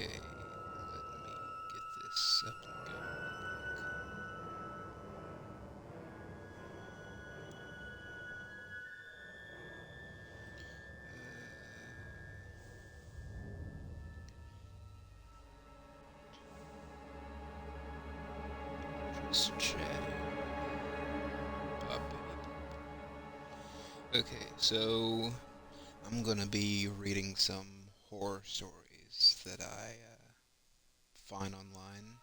Okay, let me get this up and going. Just chatting. Okay, so I'm gonna be reading some horror stories that I find online.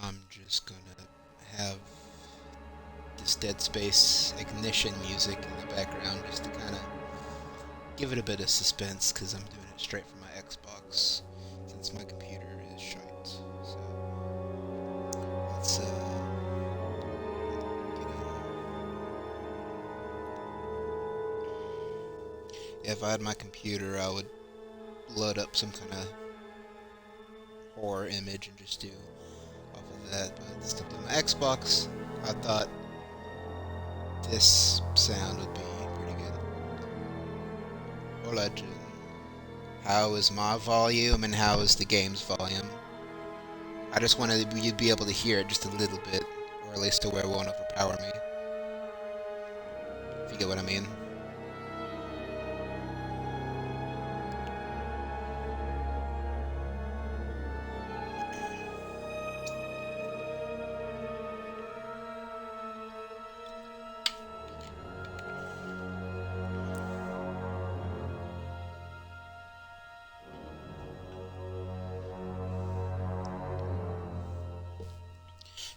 I'm just gonna have this Dead Space ignition music in the background just to kind of give it a bit of suspense because I'm doing it straight from my Xbox since my computer is shite. So let's get in. If I had my computer, I would load up some kind of horror image and just do off of that. But instead of my Xbox, I thought this sound would be pretty good. Hola, Jin. How is my volume and how is the game's volume? I just wanted you'd be able to hear it just a little bit, or at least to where it won't overpower me. If you get what I mean.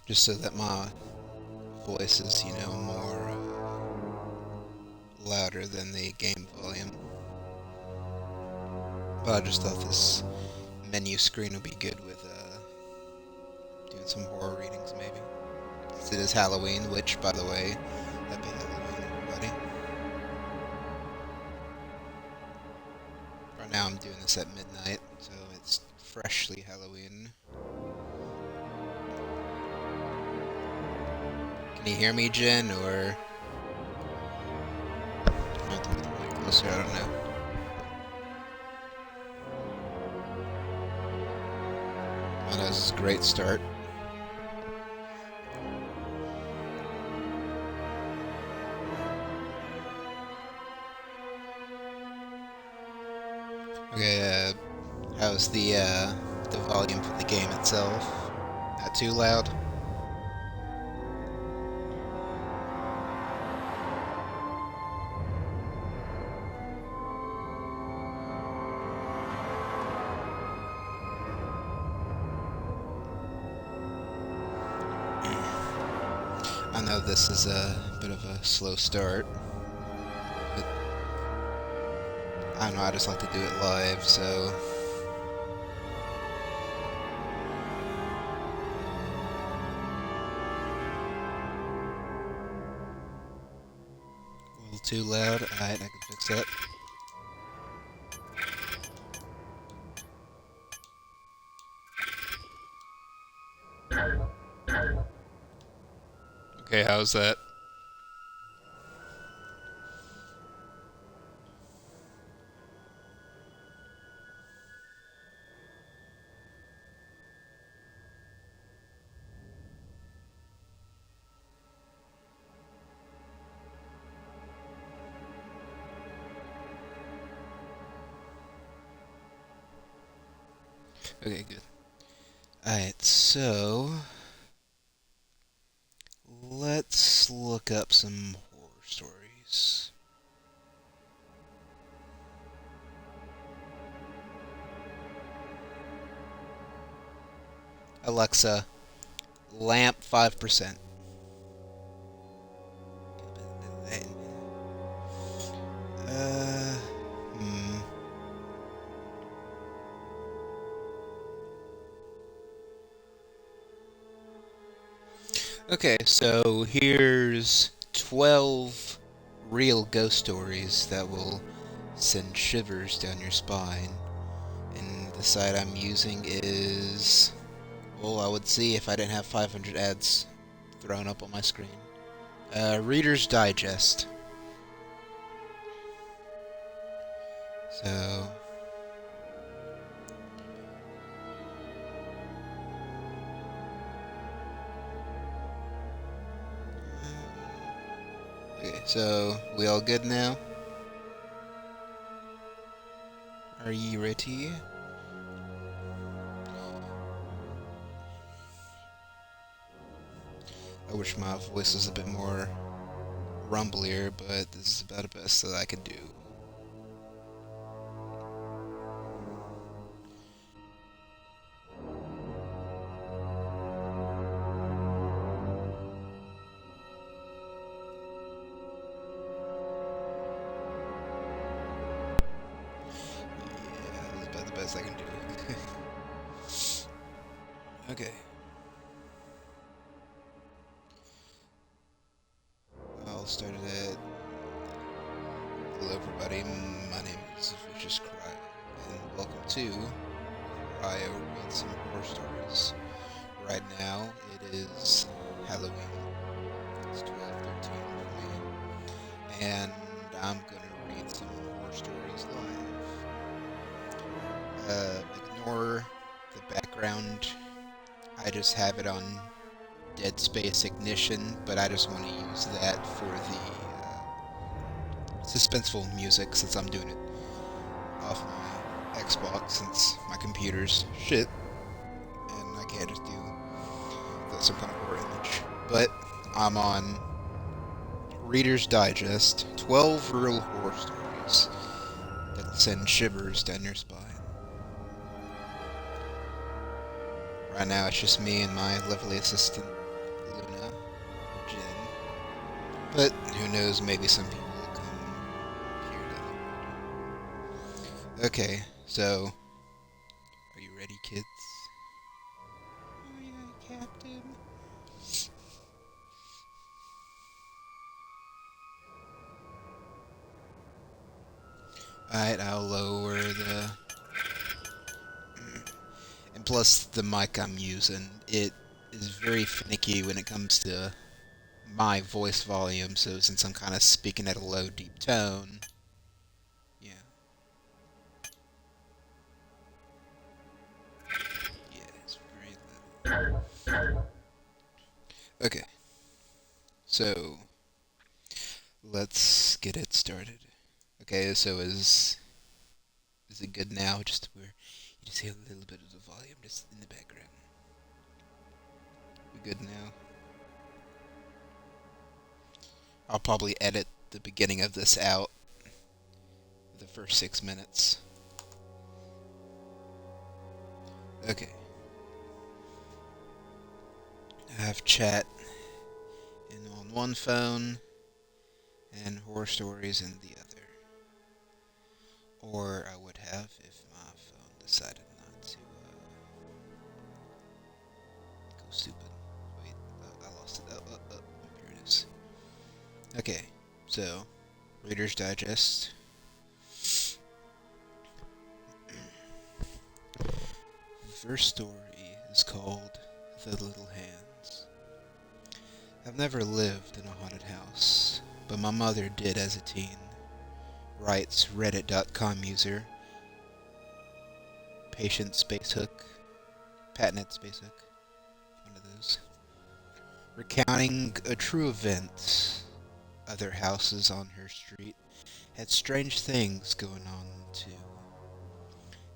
Just so that my voice is, more louder than the game volume. But I just thought this menu screen would be good with doing some horror readings, maybe. Since it is Halloween, which, by the way, happy Halloween, everybody. Right now I'm doing this at midnight, so it's freshly Halloween. Can you hear me, Jen, or... I have to move the mic closer, I don't know. Well, that was a great start. Okay, how's the volume for the game itself? Not too loud? I know this is a bit of a slow start, but I don't know, I just like to do it live, so... A little too loud? Alright, I can fix that. Okay, how's that? Okay, good. Alright, so... let's look up some horror stories. Alexa, lamp 5%. Hmm. Okay, so here's 12 real ghost stories that will send shivers down your spine. And the site I'm using is... well, I would see if I didn't have 500 ads thrown up on my screen. Reader's Digest. So... So, we all good now? Are ye ready? I wish my voice was a bit more rumblier, but this is about the best that I can do. Yeah, this is about the best I can do. Okay. I'll start it at... Hello everybody, my name is Vicious Cryo, and welcome to Cryo Read Some Horror Stories. Right now, it is Halloween. It's 12:13 for me, and I'm gonna read some horror stories live. Ignore the background. I just have it on Dead Space Ignition, but I just want to use that for the suspenseful music since I'm doing it off my Xbox since my computer's shit, and I can't just do some kind of horror image. But I'm on Reader's Digest, 12 real horror stories that send shivers down your spine. Right now it's just me and my lovely assistant, Luna, Jen. But who knows, maybe some people will come here down the road. Okay, so, are you ready, kids? Oh yeah, Captain. Alright, I'll lower the... And plus, the mic I'm using, it is very finicky when it comes to my voice volume, so since I'm kind of speaking at a low, deep tone, yeah. Yeah, it's very low. Okay, so, let's get it started. Okay, so is it good now? Just where you just hear a little bit of the volume just in the background. We good now? I'll probably edit the beginning of this out, the first 6 minutes. Okay. I have chat on one phone and horror stories in the other. Or I would have if my phone decided not to go stupid. Wait, I lost it. Here it is. Okay, so Reader's Digest. The first story is called The Little Hands. I've never lived in a haunted house, but my mother did as a teen, writes reddit.com user Patient Spacehook, Patented Spacehook, one of those, recounting a true event. Other houses on her street had strange things going on too.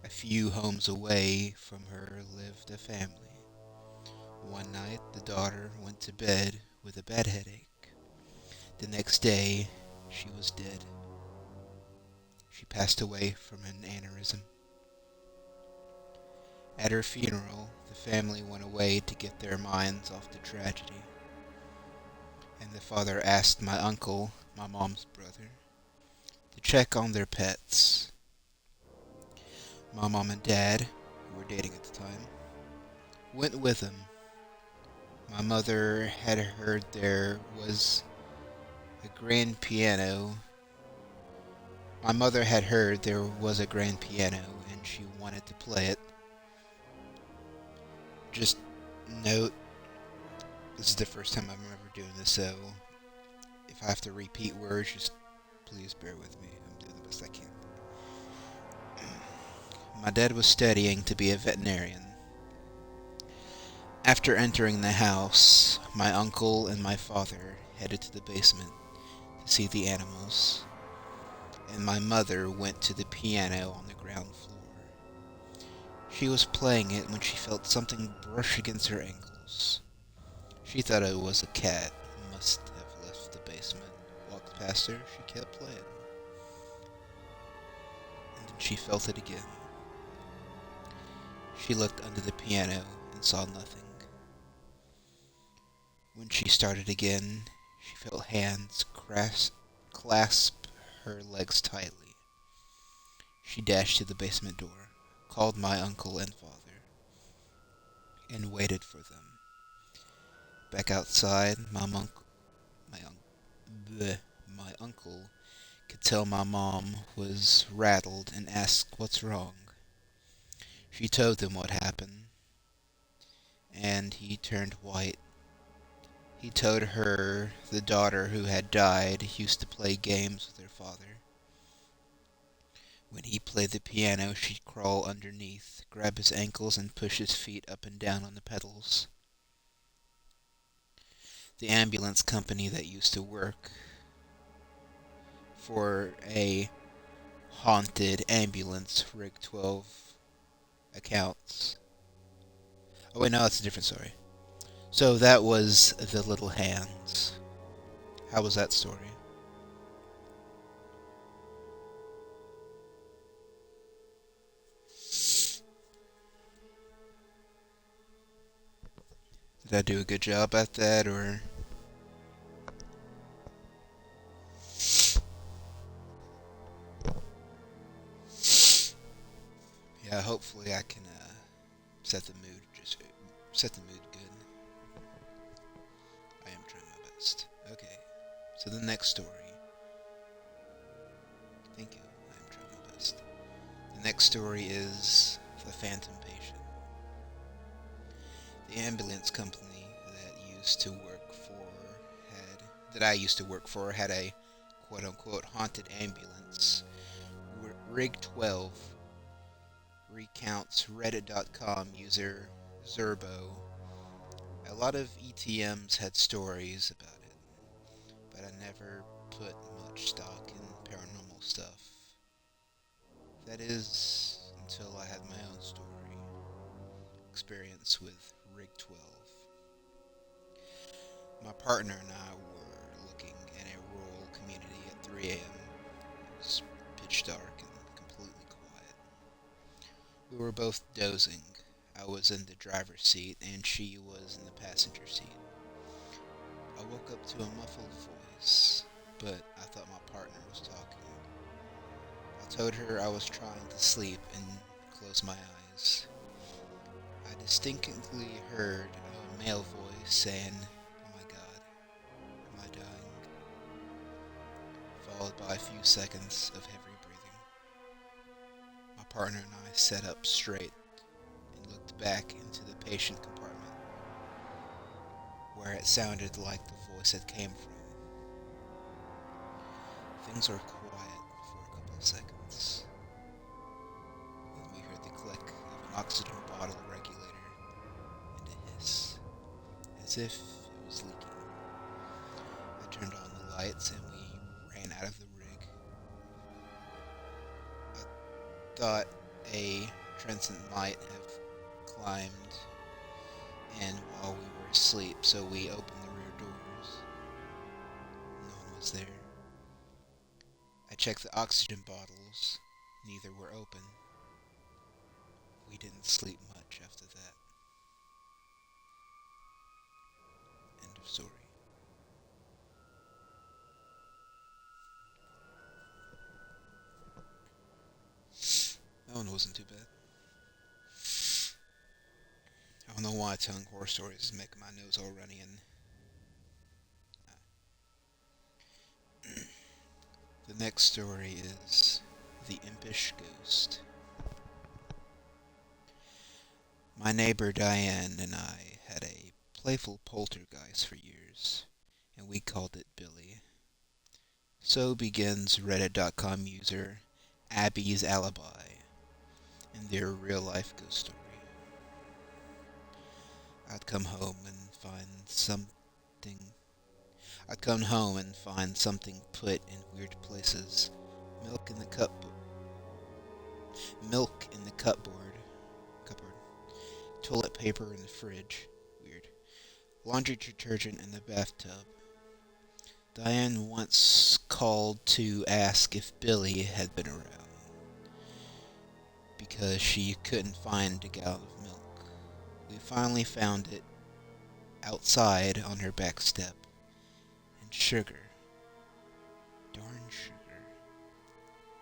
A few homes away from her lived a family. One night, the daughter went to bed with a bad headache. The next day, she was dead. She passed away from an aneurysm. At her funeral, the family went away to get their minds off the tragedy. And the father asked my uncle, my mom's brother, to check on their pets. My mom and dad, who were dating at the time, went with him. My mother had heard there was a grand piano. My mother had heard there was a grand piano and she wanted to play it. Just note, this is the first time I'm ever doing this, so if I have to repeat words, just please bear with me. I'm doing the best I can. My dad was studying to be a veterinarian. After entering the house, my uncle and my father headed to the basement to to see the animals, and my mother went to the piano on the ground floor. She was playing it when she felt something brush against her ankles. She thought it was a cat who must have left the basement. Walked past her, she kept playing. And then she felt it again. She looked under the piano and saw nothing. When she started again, she felt hands clasp her legs tightly. She dashed to the basement door, called my uncle and father, and waited for them. Back outside, my uncle could tell my mom was rattled and asked what's wrong. She told him what happened, and he turned white. He told her the daughter who had died used to play games with her father. When he played the piano, she'd crawl underneath, grab his ankles, and push his feet up and down on the pedals. The ambulance company that used to work for a haunted ambulance Rig 12 accounts. Oh wait, no, that's a different story. So that was The Little Hands. How was that story? Did I do a good job at that, or... Yeah, hopefully I can set the mood good. I am trying my best. Okay, so the next story. Thank you. I am trying my best. The next story is The Phantom Patient. The ambulance company that I used to work for had a quote-unquote haunted ambulance. Rig 12 recounts Reddit.com user Zerbo. A lot of ETMs had stories about it, but I never put much stock in paranormal stuff. That is, until I had my own experience with Rig 12. My partner and I were looking in a rural community at 3 a.m. It was pitch dark and completely quiet. We were both dozing. I was in the driver's seat and she was in the passenger seat. I woke up to a muffled voice, but I thought my partner was talking. I told her I was trying to sleep and closed my eyes. I distinctly heard a male voice saying, "Oh my God, am I dying?" Followed by a few seconds of heavy breathing. My partner and I sat up straight and looked back into the patient compartment, where it sounded like the voice had came from. Things were quiet for a couple of seconds. Then we heard the click of an oxygen bottle regulator and a hiss, as if it was leaking. I turned on the lights and we ran out of the rig. I thought a transient might have climbed in while we were asleep, so we opened the rear doors. No one was there. I checked the oxygen bottles. Neither were open. We didn't sleep much after that. End of story. That one wasn't too bad. I don't know why telling horror stories is making my nose all runny and... The next story is The Impish Ghost. My neighbor Diane and I had a playful poltergeist for years, and we called it Billy. So begins Reddit.com user Abby's Alibi in their real-life ghost story. I'd come home and find something... I'd come home and find something put in weird places. Milk in the cup, milk in the cupboard, toilet paper in the fridge, weird, laundry detergent in the bathtub. Diane once called to ask if Billy had been around because she couldn't find a gallon of milk. We finally found it outside on her back step. And sugar. Darn sugar.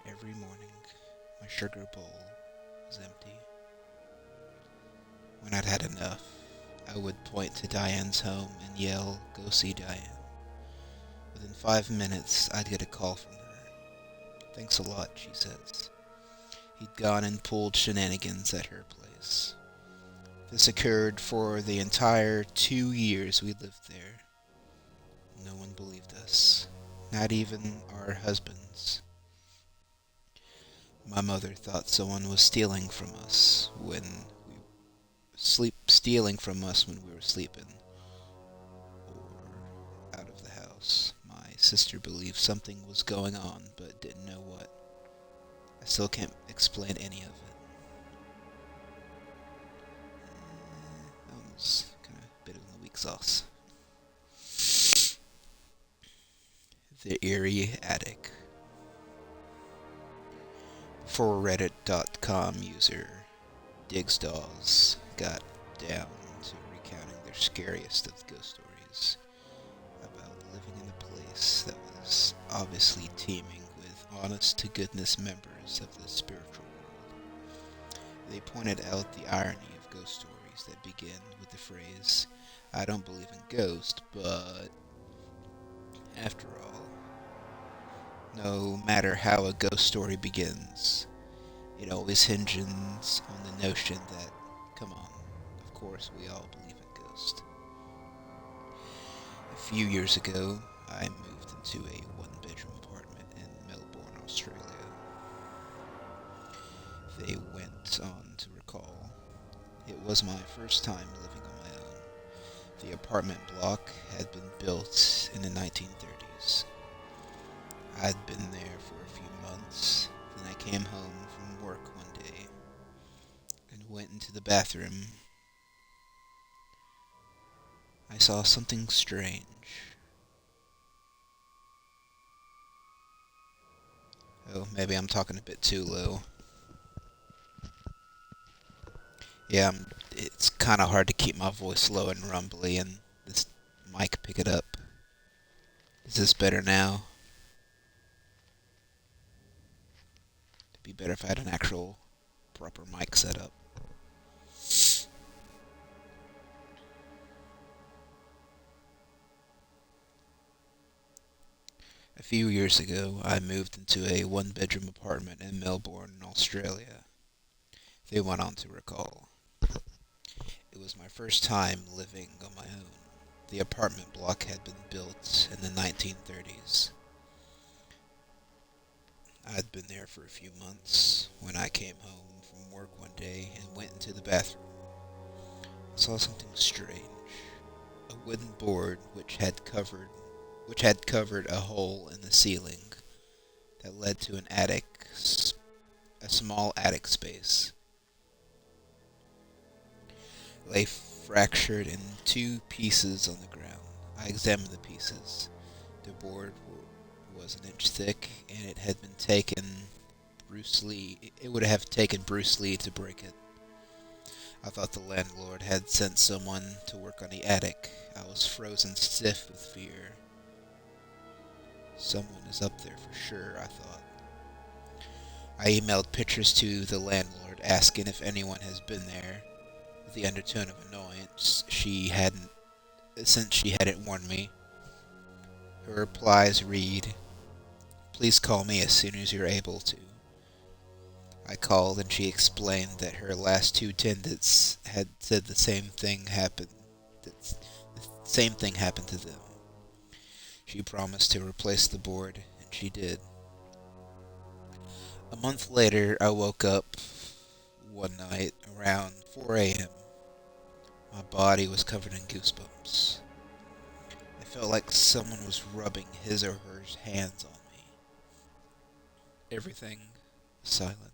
Every morning, my sugar bowl was empty. When I'd had enough, I would point to Diane's home and yell, "Go see Diane." Within 5 minutes, I'd get a call from her. "Thanks a lot," she says. He'd gone and pulled shenanigans at her place. This occurred for the entire 2 years we lived there. No one believed us, not even our husbands. My mother thought someone was stealing from us when we were sleeping, or out of the house. My sister believed something was going on, but didn't know what. I still can't explain any of it. That was kind of a bit of the weak sauce. The Eerie Attic. Before Reddit.com user Digsdaws got down to recounting their scariest of ghost stories about living in a place that was obviously teeming with honest-to-goodness members of the spiritual world. They pointed out the irony of ghost stories that begin with the phrase, "I don't believe in ghosts, but..." After all, no matter how a ghost story begins, it always hinges on the notion that, come on, of course we all believe in ghosts. A few years ago, I moved into a one-bedroom apartment in Melbourne, Australia. They went on to recall, it was my first time living on my own. The apartment block had been built in the 1930s. I'd been there for a few months, then I came home from work one day and went into the bathroom. I saw something strange. Oh, maybe I'm talking a bit too low. Yeah, it's kind of hard to keep my voice low and rumbly, and this mic pick it up. Is this better now? It'd be better if I had an actual proper mic set up. A few years ago, I moved into a one-bedroom apartment in Melbourne, Australia. They went on to recall, it was my first time living on my own. The apartment block had been built in the 1930s. I'd been there for a few months when I came home from work one day and went into the bathroom. I saw something strange. A wooden board which had covered a hole in the ceiling that led to an attic, a small attic space. Lay fractured in two pieces on the ground. I examined the pieces. The board was an inch thick, and it had been taken Bruce Lee. It would have taken Bruce Lee to break it. I thought the landlord had sent someone to work on the attic. I was frozen stiff with fear. Someone is up there for sure, I thought. I emailed pictures to the landlord asking if anyone has been there. With the undertone of annoyance, since she hadn't warned me. Her replies read, "Please call me as soon as you're able to." I called and she explained that her last two tenants had said the same thing happened to them. She promised to replace the board, and she did. A month later, I woke up one night around 4 a.m. My body was covered in goosebumps. I felt like someone was rubbing his or her hands on me. Everything was silent.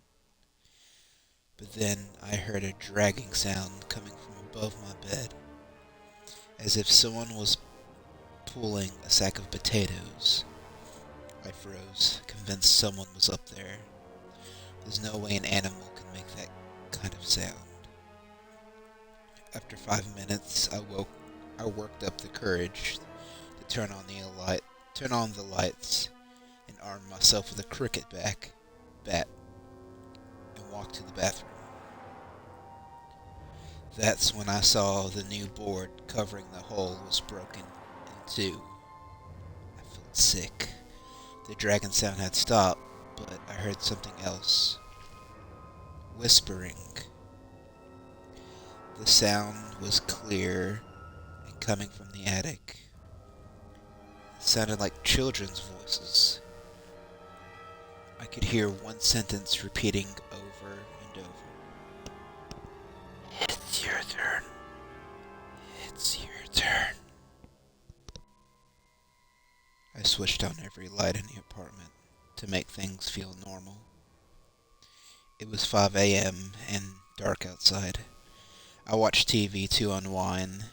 But then I heard a dragging sound coming from above my bed, as if someone was pulling a sack of potatoes. I froze, convinced someone was up there. There's no way an animal can make that kind of sound. After 5 minutes, I worked up the courage to turn on the lights, and arm myself with a bat, and walk to the bathroom. That's when I saw the new board covering the hole was broken in two. I felt sick. The dragon sound had stopped, but I heard something else. Whispering. The sound was clear and coming from the attic. It sounded like children's voices. I could hear one sentence repeating over and over. It's your turn. It's your turn. I switched on every light in the apartment to make things feel normal. It was 5 a.m. and dark outside. I watched TV to unwind.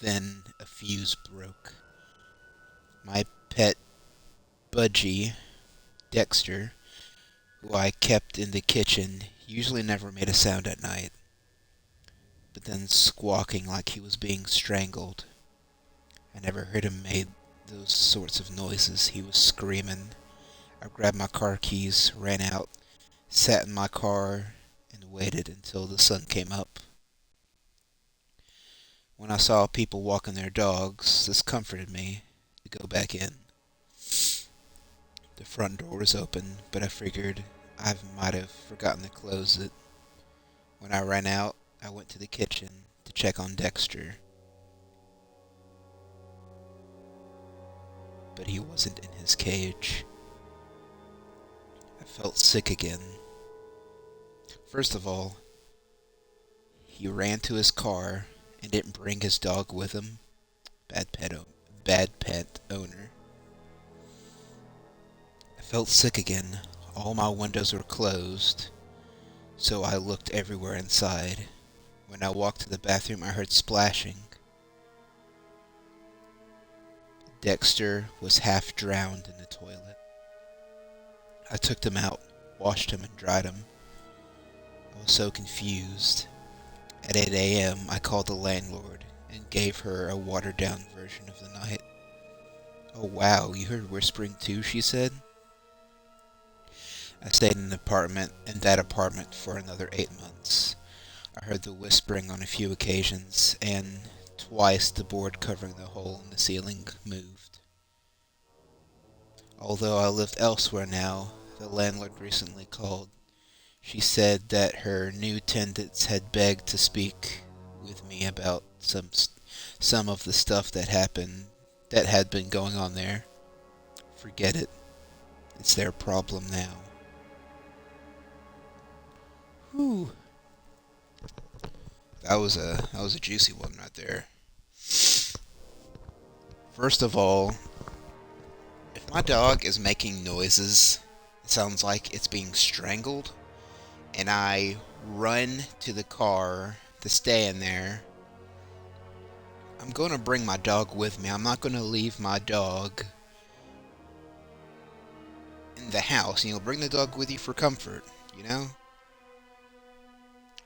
Then a fuse broke. My pet budgie, Dexter, who I kept in the kitchen, usually never made a sound at night, but then squawking like he was being strangled. I never heard him make those sorts of noises. He was screaming. I grabbed my car keys, ran out, sat in my car, and waited until the sun came up. When I saw people walking their dogs, this comforted me to go back in. The front door was open, but I figured I might have forgotten to close it. When I ran out, I went to the kitchen to check on Dexter. But he wasn't in his cage. I felt sick again. First of all, he ran to his car and didn't bring his dog with him. Bad pet owner. I felt sick again. All my windows were closed, so I looked everywhere inside. When I walked to the bathroom, I heard splashing. Dexter was half drowned in the toilet. I took him out, washed him, and dried him. I was so confused. At 8 a.m., I called the landlord and gave her a watered-down version of the night. "Oh wow, you heard whispering too," she said. I stayed in that apartment for another 8 months. I heard the whispering on a few occasions, and twice the board covering the hole in the ceiling moved. Although I lived elsewhere now, the landlord recently called. She said that her new tenants had begged to speak with me about some of the stuff that had been going on there. Forget it. It's their problem now. Whew. That was a juicy one right there. First of all, if my dog is making noises, it sounds like it's being strangled, and I run to the car to stay in there, I'm going to bring my dog with me. I'm not going to leave my dog in the house. Bring the dog with you for comfort,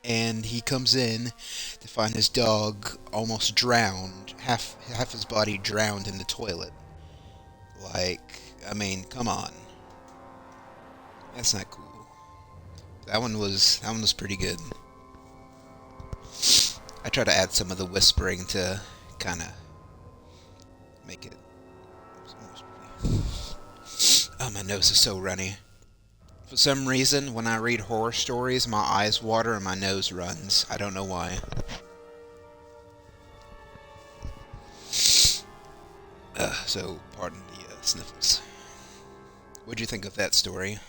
And he comes in to find his dog almost drowned, half his body drowned in the toilet. Come on. That's not cool. That one was pretty good. I try to add some of the whispering to kind of make it. Oh, my nose is so runny. For some reason, when I read horror stories, my eyes water and my nose runs. I don't know why. So, pardon the sniffles. What'd you think of that story?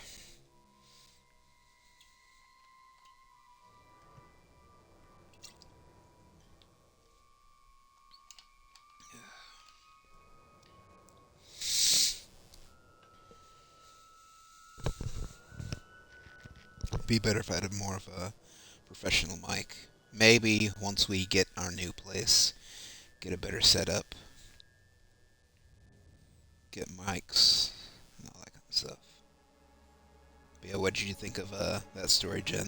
Be better if I had more of a professional mic. Maybe once we get our new place, get a better setup, get mics, and all that kind of stuff. But yeah, what did you think of that story, Jen?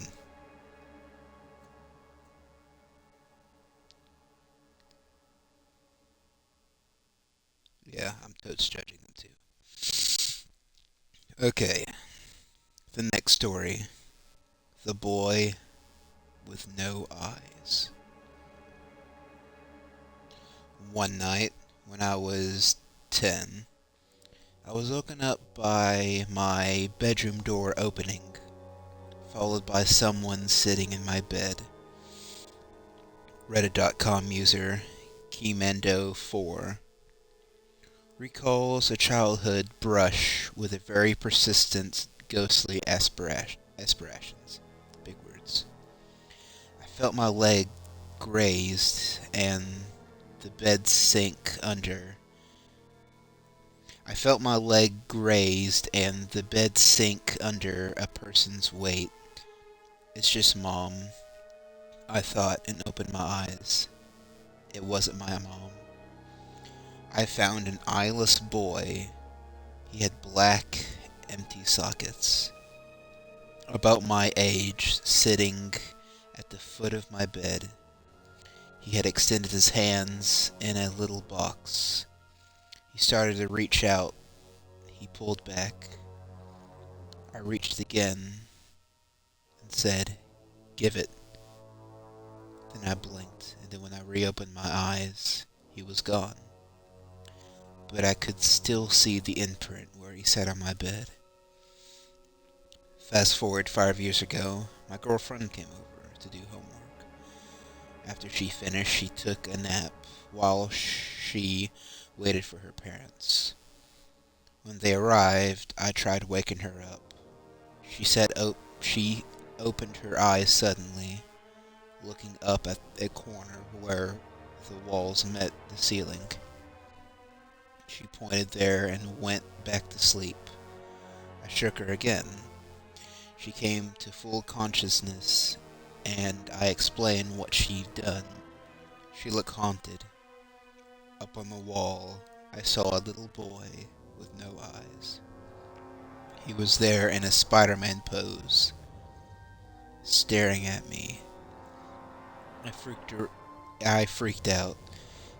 Yeah, I'm totes judging them too. Okay, the next story. The boy with no eyes. One night, when I was 10, I was woken up by my bedroom door opening, followed by someone sitting in my bed. Reddit.com user Keymendo4 recalls a childhood brush with a very persistent, ghostly aspirations. Big words. I felt my leg grazed and the bed sink under. I felt my leg grazed and the bed sink under a person's weight. It's just Mom, I thought and opened my eyes. It wasn't my mom. I found an eyeless boy. He had black, empty sockets. About my age, sitting at the foot of my bed. He had extended his hands in a little box. He started to reach out. He pulled back. I reached again and said, "Give it." Then I blinked, and then when I reopened my eyes, he was gone. But I could still see the imprint where he sat on my bed. Fast forward 5 years ago, my girlfriend came over to do homework. After she finished, she took a nap while she waited for her parents. When they arrived, I tried waking her up. She opened her eyes suddenly, looking up at a corner where the walls met the ceiling. She pointed there and went back to sleep. I shook her again. She came to full consciousness, and I explained what she'd done. She looked haunted. Up on the wall, I saw a little boy with no eyes. He was there in a Spider-Man pose, staring at me. I freaked out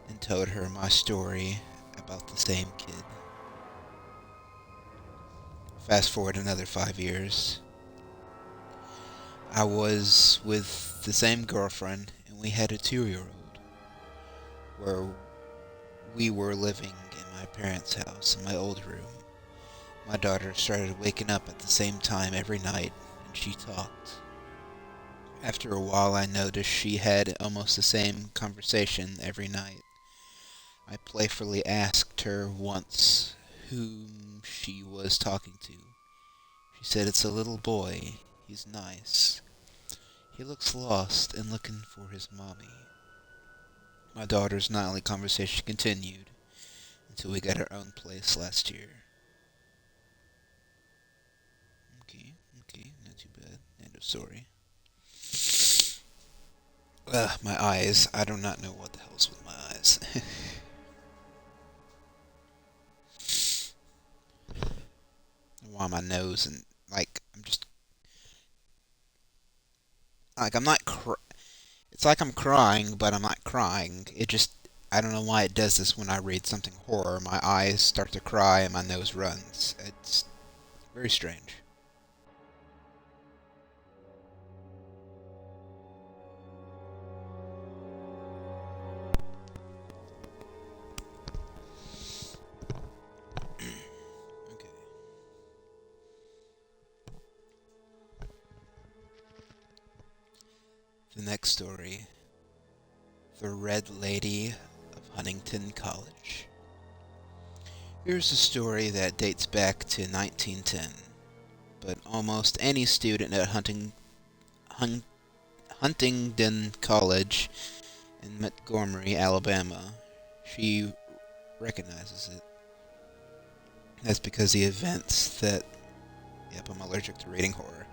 and told her my story about the same kid. Fast forward another 5 years. I was with the same girlfriend, and we had a 2-year-old, where we were living in my parents' house in my old room. My daughter started waking up at the same time every night, and she talked. After a while, I noticed she had almost the same conversation every night. I playfully asked her once whom she was talking to. She said, "It's a little boy. He's nice. He looks lost and looking for his mommy." My daughter's nightly conversation continued until we got our own place last year. Okay, not too bad. End of story. My eyes. I do not know what the hell's with my eyes. Why my nose and I'm just I'm not. It's like I'm crying, but I'm not crying. I don't know why it does this when I read something horror. My eyes start to cry and my nose runs. It's very strange. Okay. The next story. The Red Lady of Huntington College. Here's a story that dates back to 1910, but almost any student at Huntingdon College in Montgomery, Alabama, she recognizes it. That's because the events that... Yep, I'm allergic to reading horror.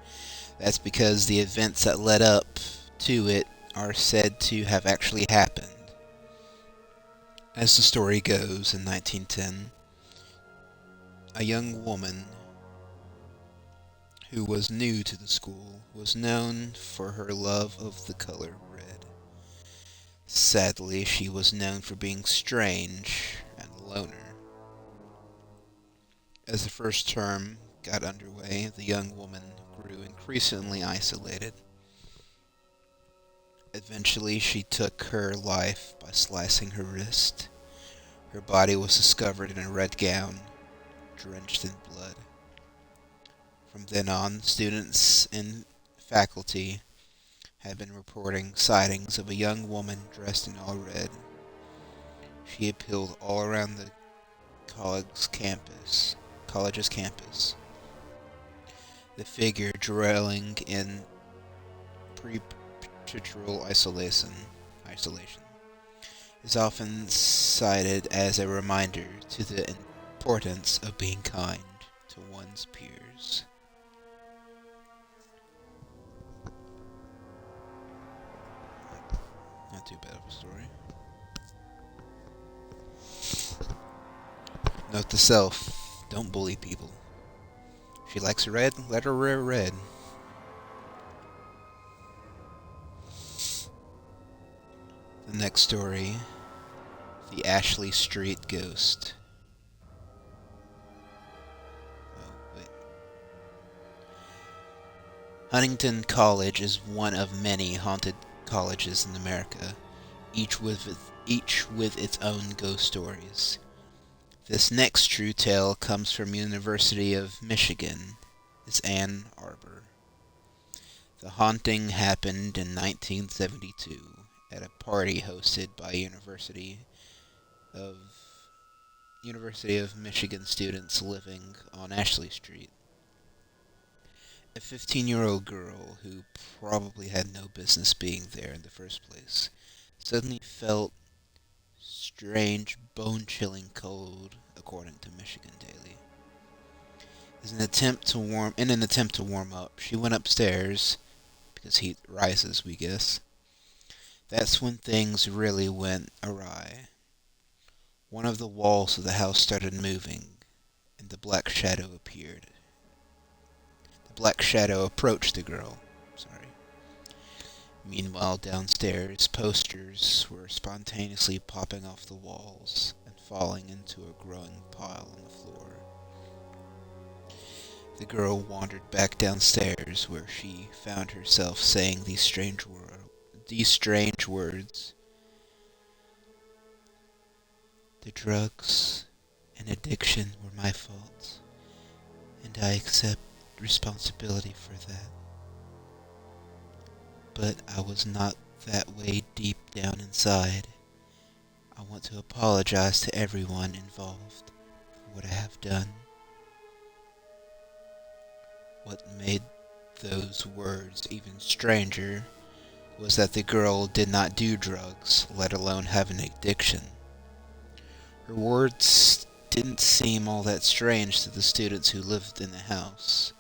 That's because the events that led up to it are said to have actually happened. As the story goes, in 1910, a young woman who was new to the school was known for her love of the color red. Sadly, she was known for being strange and a loner. As the first term got underway, the young woman grew increasingly isolated. Eventually, she took her life by slicing her wrist. Her body was discovered in a red gown, drenched in blood. From then on, students and faculty had been reporting sightings of a young woman dressed in all red. She appeared all around the college's campus. The figure dwelling in perpetual isolation is often cited as a reminder to the importance of being kind to one's peers. Not too bad of a story. Note to self, don't bully people. If she likes red, let her wear red. The next story, the Ashley Street Ghost. Huntington College is one of many haunted colleges in America, each with its own ghost stories. This next true tale comes from University of Michigan, Ann Arbor. The haunting happened in 1972 at a party hosted by of University of Michigan students living on Ashley Street. A 15-year-old girl who probably had no business being there in the first place suddenly felt strange, bone-chilling cold, according to Michigan Daily. In an attempt to warm up, she went upstairs, because heat rises, we guess. That's when things really went awry. One of the walls of the house started moving, and the black shadow appeared. The black shadow approached the girl. Meanwhile, downstairs, posters were spontaneously popping off the walls and falling into a growing pile on the floor. The girl wandered back downstairs, where she found herself saying these strange words. The drugs and addiction were my fault, and I accept responsibility for that. But I was not that way deep down inside. I want to apologize to everyone involved for what I have done. What made those words even stranger was that the girl did not do drugs, let alone have an addiction. Her words didn't seem all that strange to the students who lived in the house.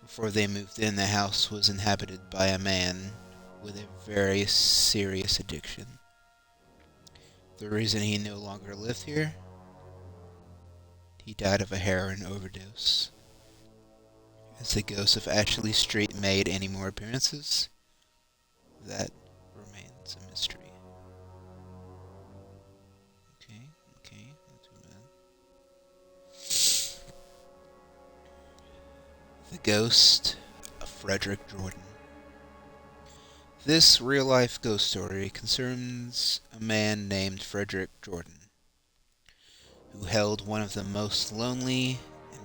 Before they moved in, the house was inhabited by a man with a very serious addiction. The reason he no longer lived here? He died of a heroin overdose. Has the ghost of Ashley Street made any more appearances? That remains a mystery. Okay, not too bad. The Ghost of Frederick Jordan. This real-life ghost story concerns a man named Frederick Jordan, who held one of the most lonely and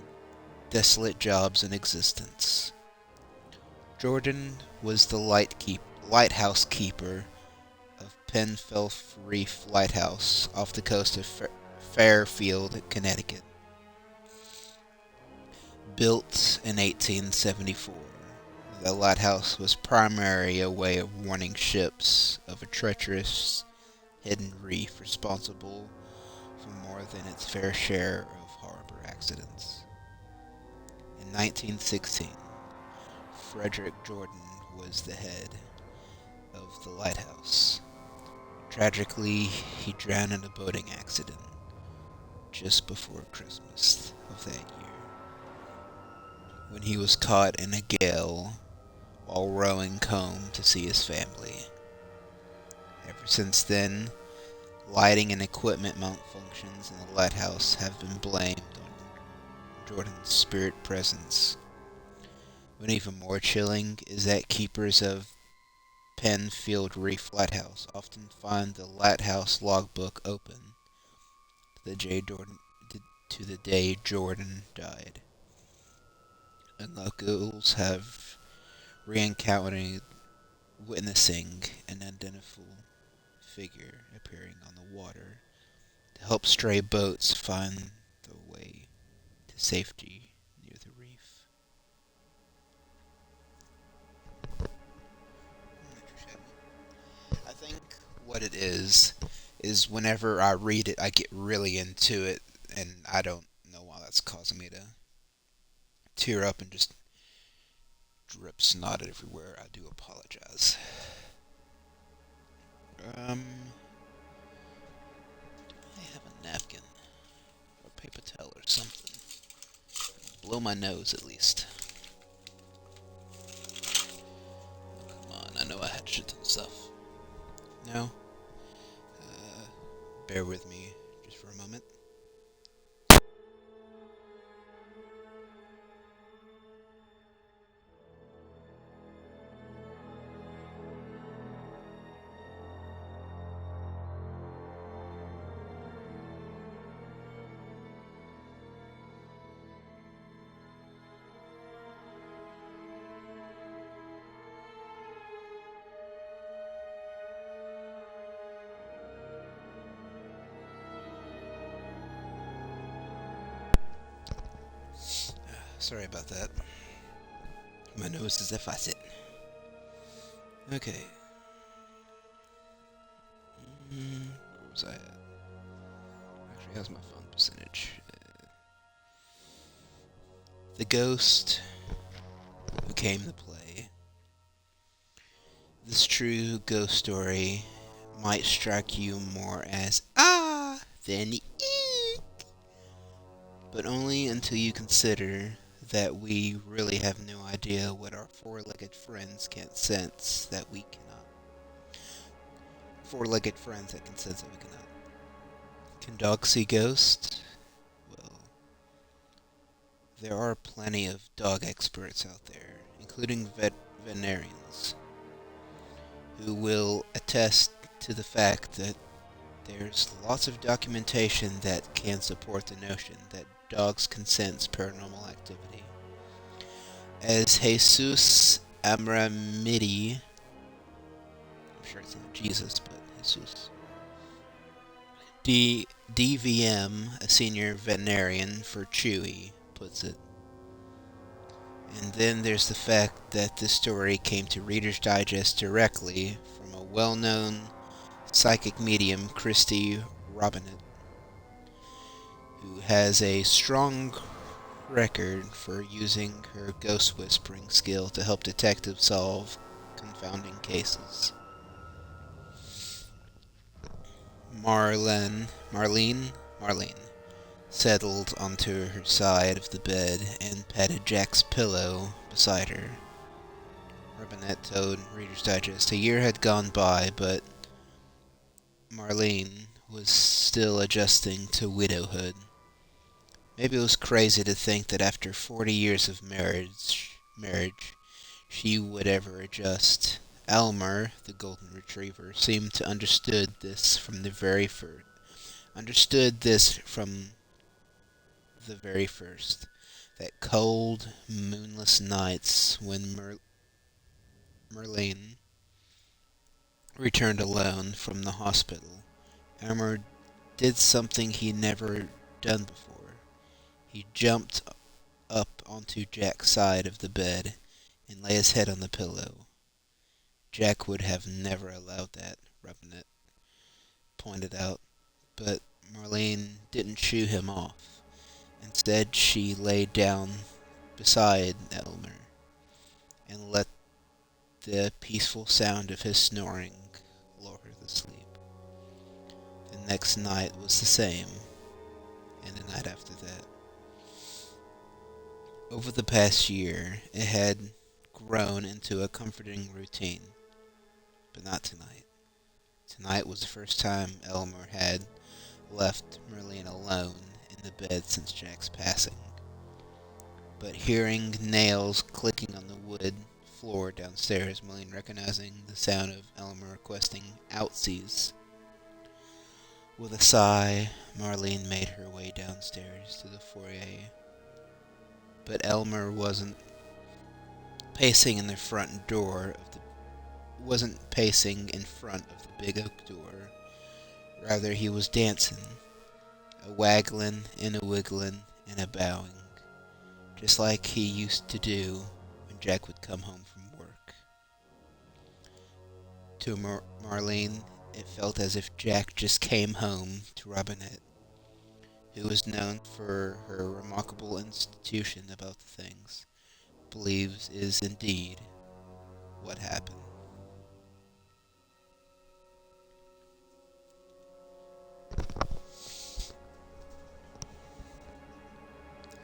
desolate jobs in existence. Jordan was the lighthouse keeper of Penfelth Reef Lighthouse off the coast of Fairfield, Connecticut. Built in 1874, the lighthouse was primarily a way of warning ships of a treacherous, hidden reef responsible for more than its fair share of harbor accidents. In 1916, Frederick Jordan was the head of the lighthouse. Tragically, he drowned in a boating accident just before Christmas of that year, when he was caught in a gale while rowing home to see his family. Ever since then, lighting and equipment malfunctions in the lighthouse have been blamed on Jordan's spirit presence. But even more chilling is that keepers of Penfield Reef Lighthouse often find the lighthouse logbook open to the day Jordan died. And locals have re-encountered witnessing an identical figure appearing on the water to help stray boats find the way to safety near the reef. I think what it is whenever I read it, I get really into it, and I don't know why that's causing me to tear up and just drip snot everywhere. I do apologize. Do I have a napkin or a paper towel or something? Blow my nose at least. Oh, come on, I know I had shit ton stuff. No? Bear with me just for a moment. Sorry about that. My nose is if I sit. Okay. Where was I at? Actually, how's my phone percentage? The ghost who came to play. This true ghost story might strike you more as than eek, but only until you consider that we really have no idea what our four-legged friends can't sense that we cannot. Four-legged friends that can sense that we cannot. Can dogs see ghosts? Well, there are plenty of dog experts out there, including veterinarians, who will attest to the fact that there's lots of documentation that can support the notion that dogs can sense paranormal activity. As Jesus Amramidi, I'm sure it's not Jesus, but Jesus, DVM, a senior veterinarian for Chewy, puts it. And then there's the fact that this story came to Reader's Digest directly from a well-known psychic medium, Christy Robinette, who has a strong record for using her ghost whispering skill to help detectives solve confounding cases. Marlene settled onto her side of the bed and patted Jack's pillow beside her. Robinette told Reader's Digest a year had gone by, but Marlene was still adjusting to widowhood. Maybe it was crazy to think that after 40 years of marriage, she would ever adjust. Elmer, the golden retriever, seemed to understood this from the very first. That cold, moonless nights when Merlene returned alone from the hospital, Elmer did something he'd never done before. He jumped up onto Jack's side of the bed and lay his head on the pillow. Jack would have never allowed that, Robinette pointed out, but Marlene didn't shoo him off. Instead, she lay down beside Elmer and let the peaceful sound of his snoring lull her to sleep. The next night was the same, and the night after that. Over the past year, it had grown into a comforting routine, but not tonight. Tonight was the first time Elmer had left Merlene alone in the bed since Jack's passing. But hearing nails clicking on the wood floor downstairs, Merlene recognizing the sound of Elmer requesting outsies. With a sigh, Marlene made her way downstairs to the foyer. But Elmer wasn't pacing in the front door of the wasn't pacing in front of the big oak door. Rather, he was dancing, a waggling and a wiggling and a bowing, just like he used to do when Jack would come home from work. To Marlene, it felt as if Jack just came home to Robinette, who was known for her remarkable institution about the things, believes is indeed what happened.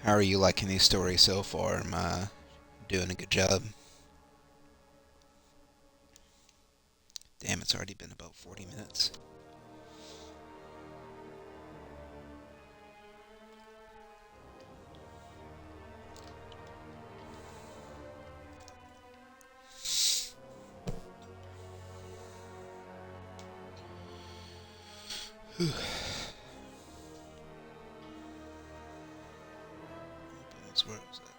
How are you liking these stories so far? Am I doing a good job? Damn, it's already been about 40 minutes. Where was that?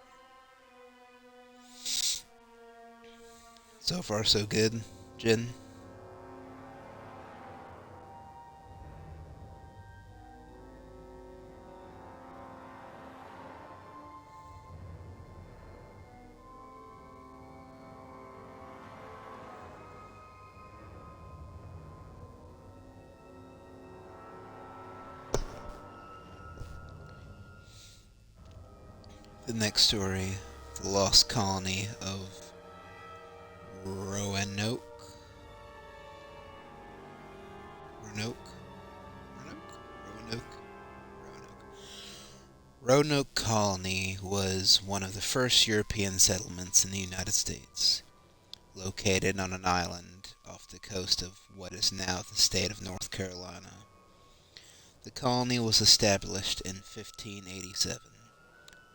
So far, so good, Jen. The next story, The Lost Colony of Roanoke. Roanoke? Roanoke? Roanoke Colony was one of the first European settlements in the United States, located on an island off the coast of what is now the state of North Carolina. The colony was established in 1587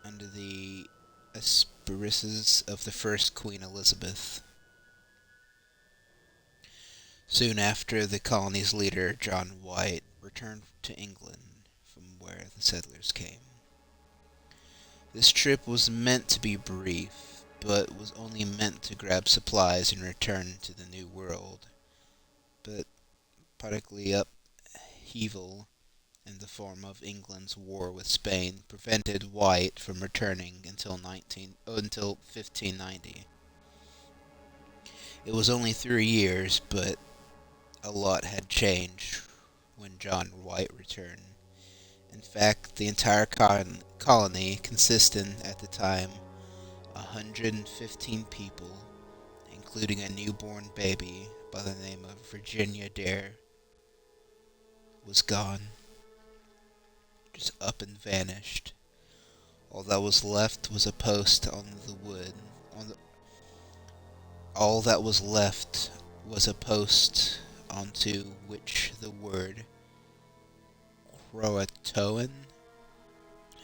under the auspices of the first Queen Elizabeth. Soon after, the colony's leader, John White, returned to England from where the settlers came. This trip was meant to be brief, but was only meant to grab supplies and return to the New World. But politically upheaval in the form of England's war with Spain prevented White from returning until 1590. It was only 3 years, but a lot had changed when John White returned. In fact, the entire colony, consisting at the time 115 people, including a newborn baby by the name of Virginia Dare, was gone. Just up and vanished. All that was left was a post on the wood. All that was left was a post onto which the word Croatoan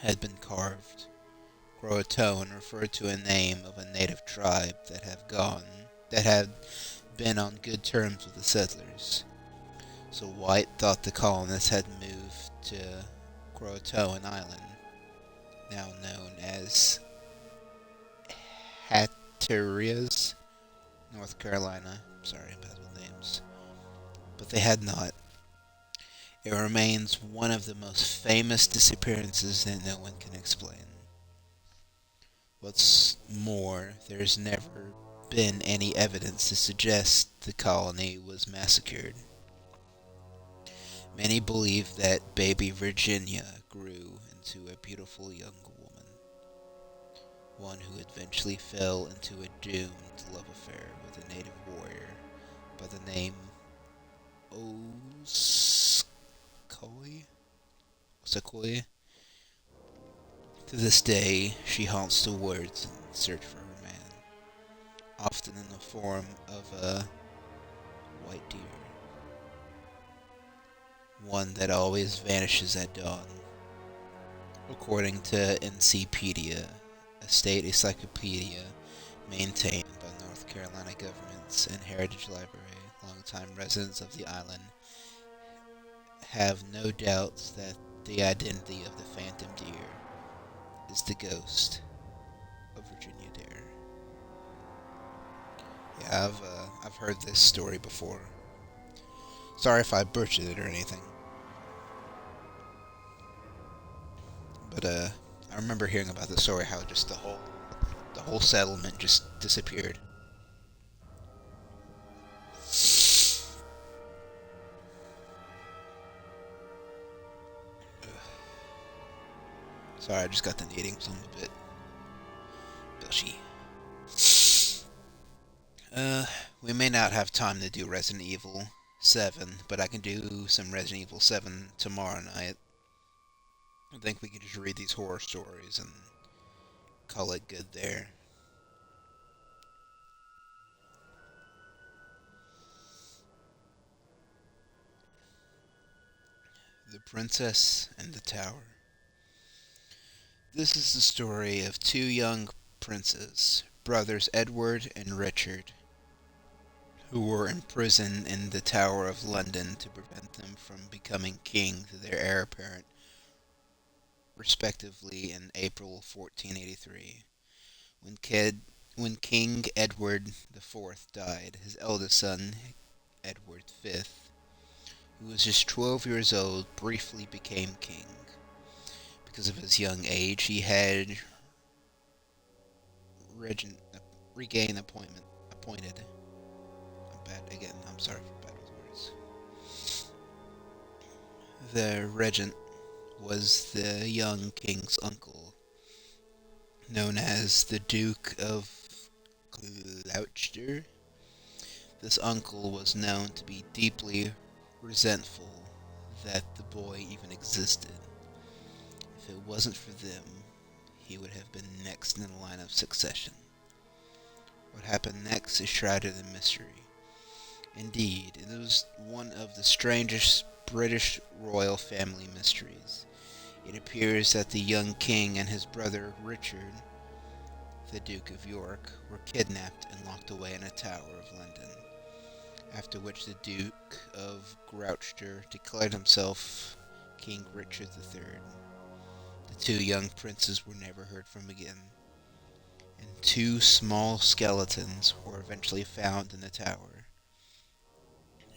had been carved. Croatoan referred to a name of a native tribe that had been on good terms with the settlers. So White thought the colonists had moved to Croatoan Island, now known as Hatteras, North Carolina. Sorry, I'm bad with names. But they had not. It remains one of the most famous disappearances that no one can explain. What's more, there's never been any evidence to suggest the colony was massacred. Many believe that baby Virginia grew into a beautiful young woman. one who eventually fell into a doomed love affair with a native warrior by the name Oskoi. Osakoi. To this day, she haunts the woods in search for her man, often in the form of a white deer, one that always vanishes at dawn. According to NCpedia, a state encyclopedia maintained by North Carolina governments and Heritage Library, longtime residents of the island have no doubts that the identity of the phantom deer is the ghost of Virginia Dare. Yeah, I've heard this story before. Sorry if I butchered it or anything, but I remember hearing about the story how just the whole settlement just disappeared. Sorry, I just got the eating, so I'm a bit bushy. We may not have time to do Resident Evil 7, but I can do some Resident Evil 7 tomorrow night. I think we can just read these horror stories and call it good there. The Princess and the Tower. This is the story of two young princes, brothers Edward and Richard, who were imprisoned in the Tower of London to prevent them from becoming king to their heir apparent, respectively, in April 1483. When King Edward IV died, his eldest son, Edward V, who was just 12 years old, briefly became king. Because of his young age, he had regent, regained appointed. I'm sorry for bad with words. The regent was the young king's uncle, known as the Duke of Gloucester. This uncle was known to be deeply resentful that the boy even existed. If it wasn't for them, he would have been next in the line of succession. What happened next is shrouded in mystery. Indeed, it was one of the strangest British royal family mysteries. It appears that the young king and his brother Richard, the Duke of York, were kidnapped and locked away in a tower of London, after which the Duke of Gloucester declared himself King Richard III. The two young princes were never heard from again, and two small skeletons were eventually found in the tower,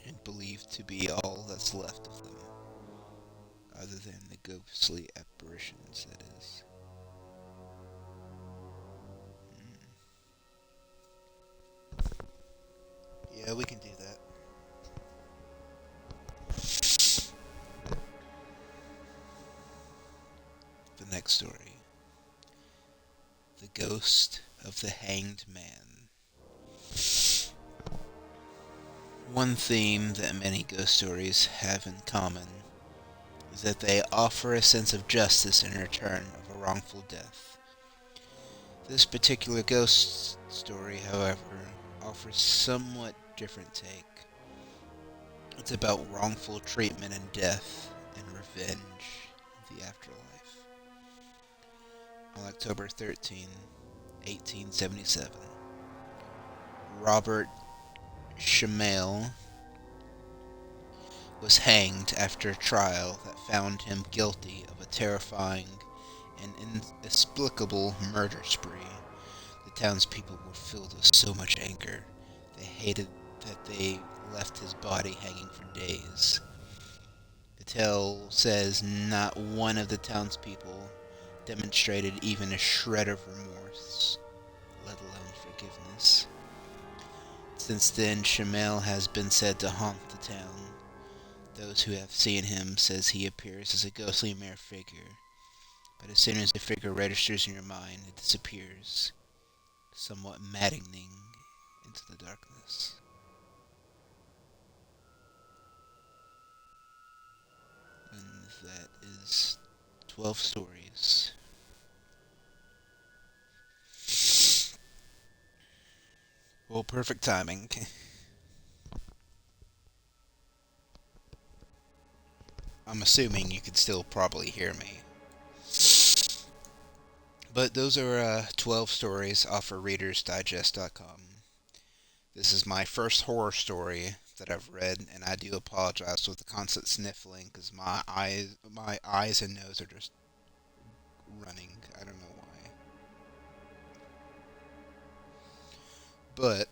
and believed to be all that's left of them, other than the ghostly apparitions, that is. Yeah, we can do that. The next story. The Ghost of the Hanged Man. One theme that many ghost stories have in common is that they offer a sense of justice in return of a wrongful death. This particular ghost story, however, offers somewhat different take. It's about wrongful treatment and death and revenge in the afterlife. On October 13, 1877, Robert Schimmel was hanged after a trial that found him guilty of a terrifying and inexplicable murder spree. The townspeople were filled with so much anger, they hated that they left his body hanging for days. The tale says not one of the townspeople demonstrated even a shred of remorse, let alone forgiveness. Since then, Schimmel has been said to haunt the town. Those who have seen him says he appears as a ghostly mere figure, but as soon as the figure registers in your mind, it disappears, somewhat maddening into the darkness. And that is 12 stories. Well, perfect timing. I'm assuming you could still probably hear me. But those are 12 stories off of ReadersDigest.com. This is my first horror story that I've read, and I do apologize with the constant sniffling because my eyes and nose are just running. I don't know why. But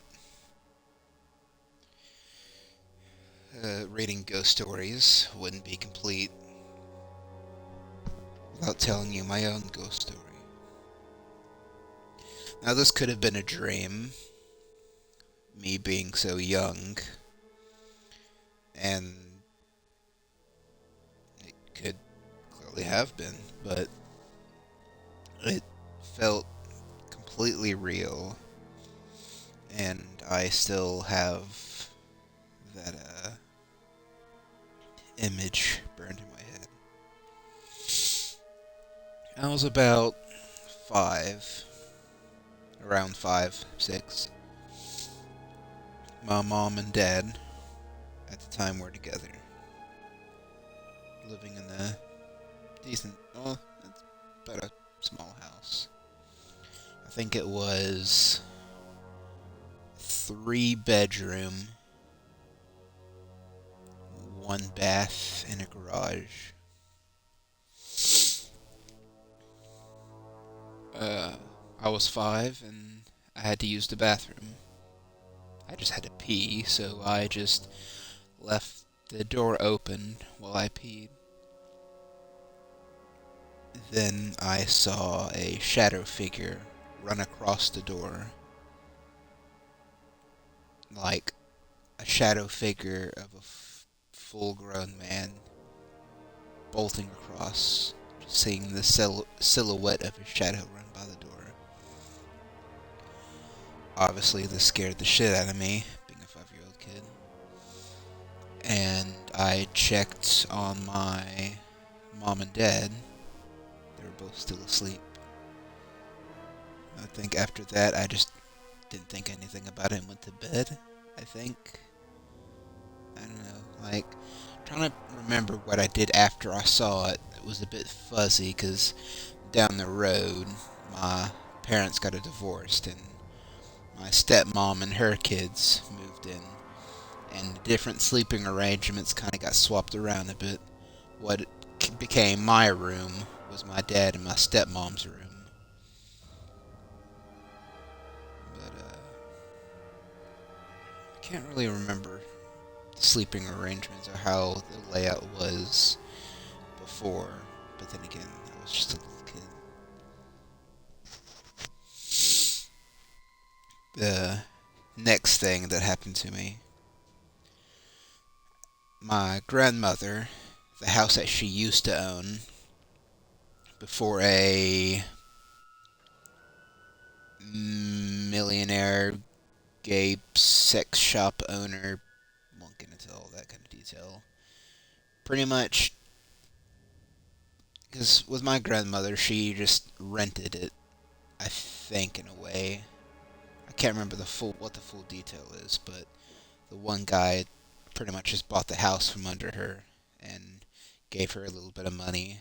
reading ghost stories wouldn't be complete without telling you my own ghost story. Now, this could have been a dream, me being so young, and it could clearly have been, but it felt completely real, and I still have that image burned in my head. I was about 5, around 5, 6. My mom and dad, at the time, were together, living in a decent, well, it's about a small house. I think it was 3 bedroom, 1 bath, and a garage. I was 5 and I had to use the bathroom. I just had to pee, so I just left the door open while I peed. Then I saw a shadow figure run across the door, like a shadow figure of a full-grown man bolting across, just seeing the silhouette of his shadow run by the door. Obviously, this scared the shit out of me, being a 5-year-old kid. And I checked on my mom and dad. They were both still asleep. I think after that, I just didn't think anything about it and went to bed, I think. I don't know, like, trying to remember what I did after I saw it. It was a bit fuzzy, because down the road, my parents got a divorce, and my stepmom and her kids moved in, and the different sleeping arrangements kind of got swapped around a bit. What became my room was my dad and my stepmom's room. But, I can't really remember the sleeping arrangements or how the layout was before, but then again, I was just a little kid. The next thing that happened to me, my grandmother, the house that she used to own before a millionaire gay sex shop owner, won't get into all that kind of detail. Pretty much, because with my grandmother, she just rented it, I think, in a way. I can't remember what the full detail is, but the one guy pretty much just bought the house from under her and gave her a little bit of money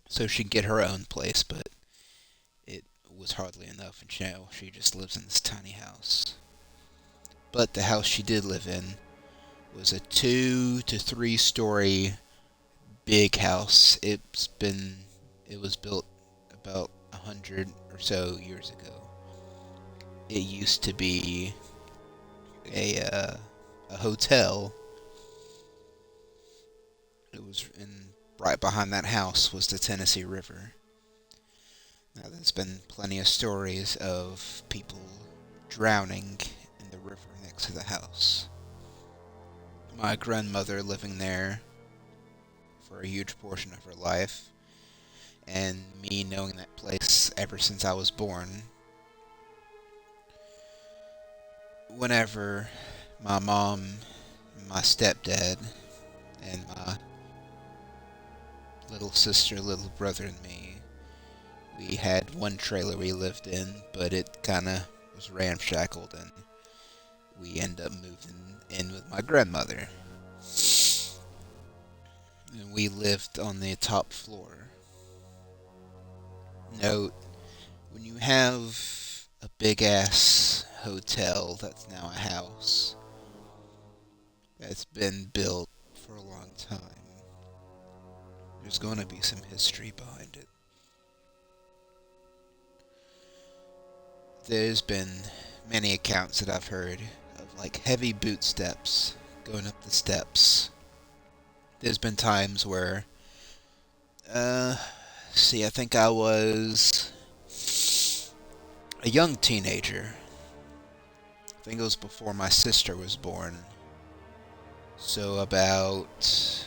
so she could get her own place, but it was hardly enough, and she just lives in this tiny house. But the house she did live in was a 2 to 3 story big house. It was built about 100 or so years ago. It used to be a hotel. It was right behind that house was the Tennessee River. Now, there's been plenty of stories of people drowning in the river next to the house. My grandmother living there for a huge portion of her life, and me knowing that place ever since I was born, whenever my mom, my stepdad, and my little sister, little brother, and me, we had one trailer we lived in, but it kind of was ramshackled, and we ended up moving in with my grandmother. And we lived on the top floor. Note, when you have a big ass hotel that's now a house that's been built for a long time, there's going to be some history behind it. There's been many accounts that I've heard of like heavy boot steps going up the steps. There's been times where, I think I was a young teenager. I think it was before my sister was born. So about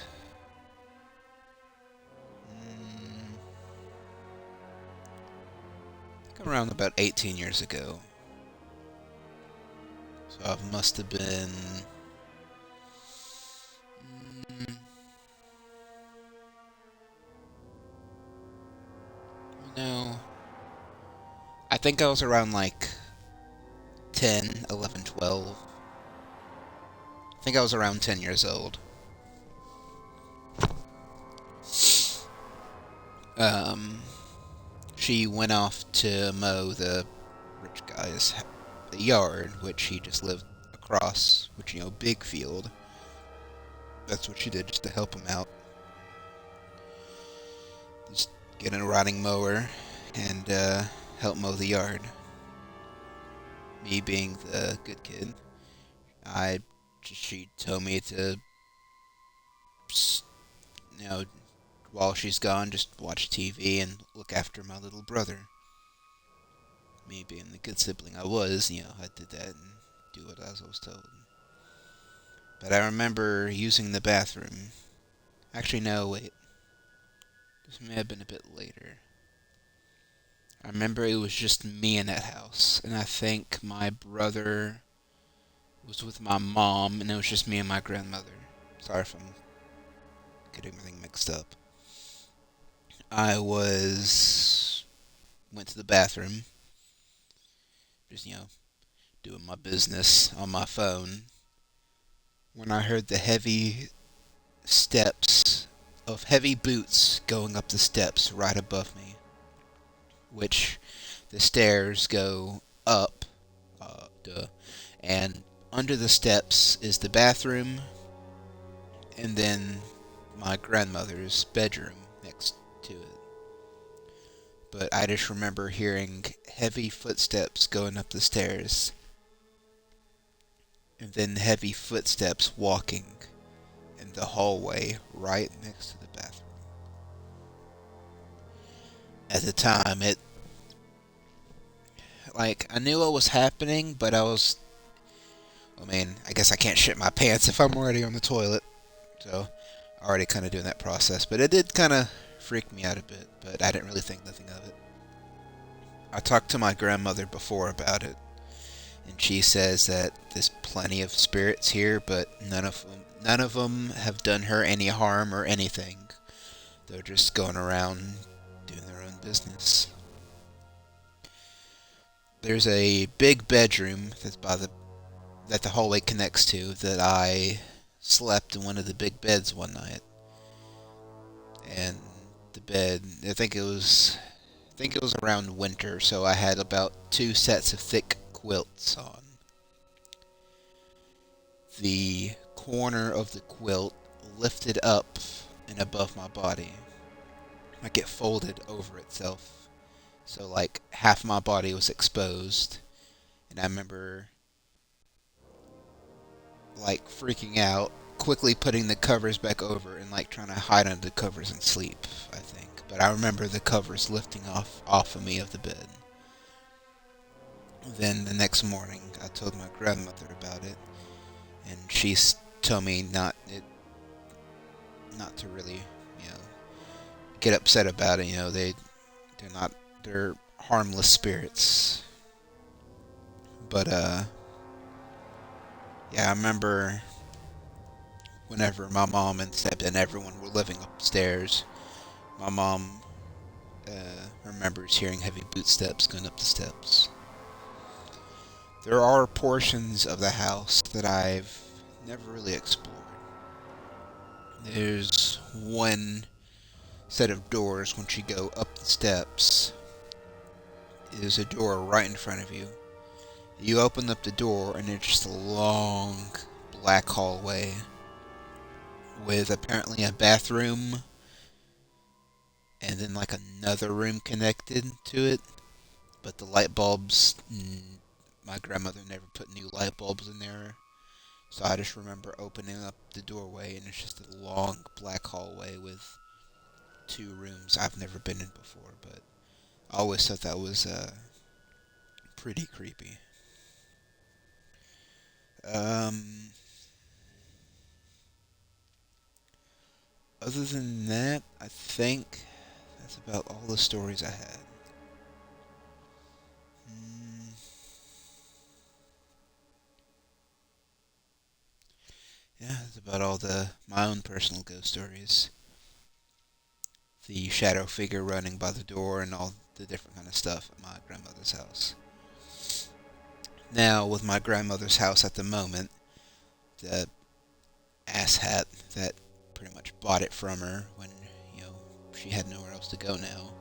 I think around about 18 years ago. So I must have been no. I think I was around like 10, 11, 12. I think I was around 10 years old. She went off to mow the rich guy's yard, which he just lived across, which, big field. That's what she did, just to help him out. Just get a riding mower and help mow the yard. Me being the good kid, she told me to, while she's gone, just watch TV and look after my little brother. Me being the good sibling I was, I did that and do what I was told. But I remember using the bathroom. Actually, no, wait. This may have been a bit later. I remember it was just me in that house, and I think my brother was with my mom, and it was just me and my grandmother. Sorry if I'm getting everything mixed up. I went to the bathroom, just, doing my business on my phone, when I heard the heavy steps of heavy boots going up the steps right above me, which the stairs go up, and under the steps is the bathroom, and then my grandmother's bedroom next to it. But I just remember hearing heavy footsteps going up the stairs, and then heavy footsteps walking in the hallway right next to the bathroom. At the time, I knew what was happening, but I guess I can't shit my pants if I'm already on the toilet. So, already kind of doing that process. But it did kind of freak me out a bit, but I didn't really think nothing of it. I talked to my grandmother before about it, and she says that there's plenty of spirits here, but none of them have done her any harm or anything. They're just going around doing their own business. There's a big bedroom that the hallway connects to, that I slept in one of the big beds one night. And the bed, I think it was around winter, so I had about 2 sets of thick quilts on. The corner of the quilt lifted up and above my body. Like it folded over itself. So like half my body was exposed. And I remember like freaking out, quickly putting the covers back over and like trying to hide under the covers and sleep, I think. But I remember the covers lifting off of me of the bed. Then the next morning I told my grandmother about it, and she told me not to really, get upset about it. They're not they're harmless spirits. But yeah, I remember whenever my mom and stepdad and everyone were living upstairs, my mom remembers hearing heavy footsteps going up the steps. There are portions of the house that I've never really explored. There's one set of doors once you go up the steps. There's a door right in front of you. You open up the door and it's just a long black hallway with apparently a bathroom and then like another room connected to it. But the light bulbs, my grandmother never put new light bulbs in there. So I just remember opening up the doorway and it's just a long black hallway with two rooms I've never been in before. But I always thought that was pretty creepy. Um, Other than that, I think that's about all the stories I had. Mm, yeah, that's about all the my own personal ghost stories. The shadow figure running by the door and all the different kind of stuff at my grandmother's house. Now, with my grandmother's house at the moment, the asshat that pretty much bought it from her when, you know, she had nowhere else to go now.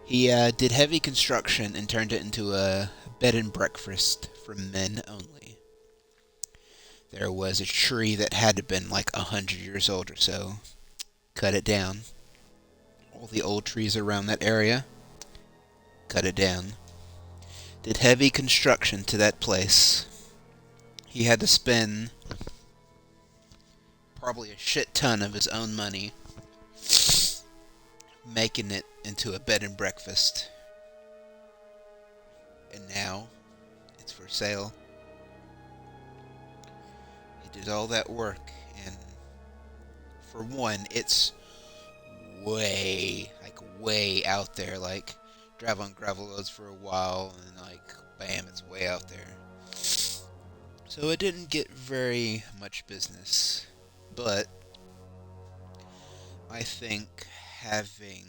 He did heavy construction and turned it into a bed and breakfast for men only. There was a tree that had to have been like 100 years old or so. Cut it down. All the old trees around that area. Cut it down. Did heavy construction to that place. He had to spend probably a shit ton of his own money making it into a bed and breakfast. And now it's for sale. He did all that work, and for one, it's way out there. Like, drive on gravel roads for a while, and then, like, bam, it's way out there. So it didn't get very much business. But I think having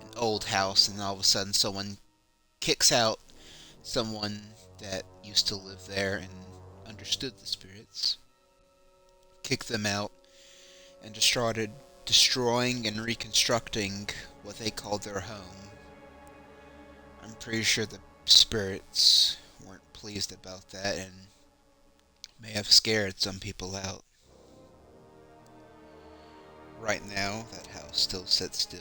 an old house and all of a sudden someone kicks out someone that used to live there and understood the spirits, kicked them out, and just started destroying and reconstructing what they called their home. I'm pretty sure the spirits weren't pleased about that and may have scared some people out. Right now, that house still sits still.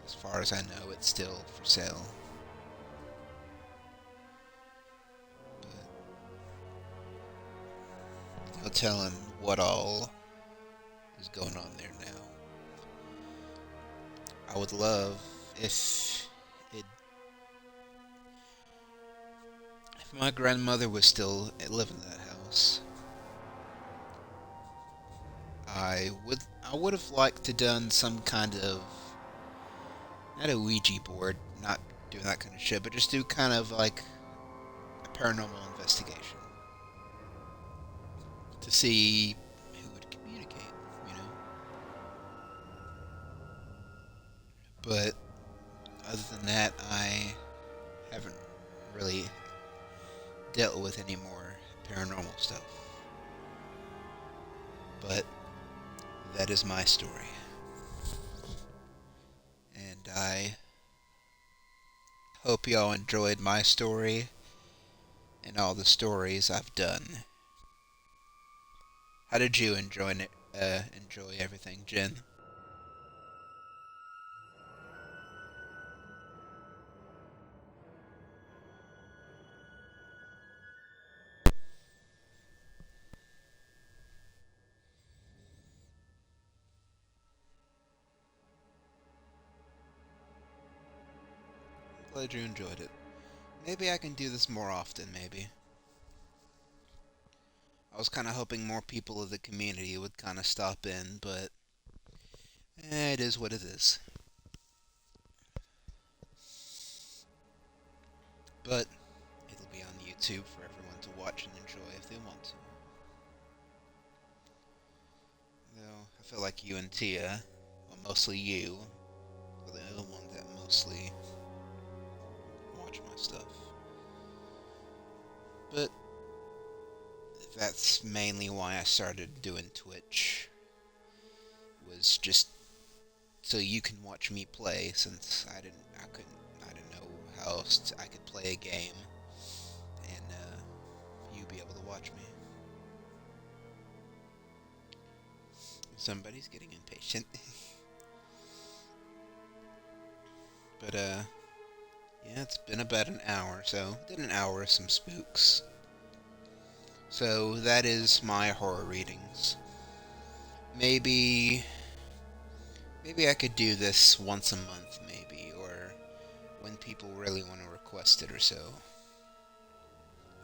As far as I know, it's still for sale. But no telling what all is going on there now. I would love it if my grandmother was still living in that house. I would have liked to done some kind of, not a Ouija board, not doing that kind of shit, but just do kind of like a paranormal investigation to see who would communicate, you know. But other than that, I haven't really dealt with any more paranormal stuff. But that is my story. And I hope y'all enjoyed my story and all the stories I've done. How did you enjoy everything, Jen? Glad you enjoyed it. Maybe I can do this more often, maybe. I was kind of hoping more people of the community would kind of stop in, but it is what it is. But it'll be on YouTube for everyone to watch and enjoy if they want to. Though I feel like you and Tia, well, mostly you, are the only one that mostly watch my stuff. But that's mainly why I started doing Twitch. Was just so you can watch me play, since I didn't know how else I could play a game, and you be able to watch me. Somebody's getting impatient. But yeah, it's been about an hour, so did an hour of some spooks. So that is my horror readings. Maybe maybe I could do this once a month, maybe, or when people really want to request it or so.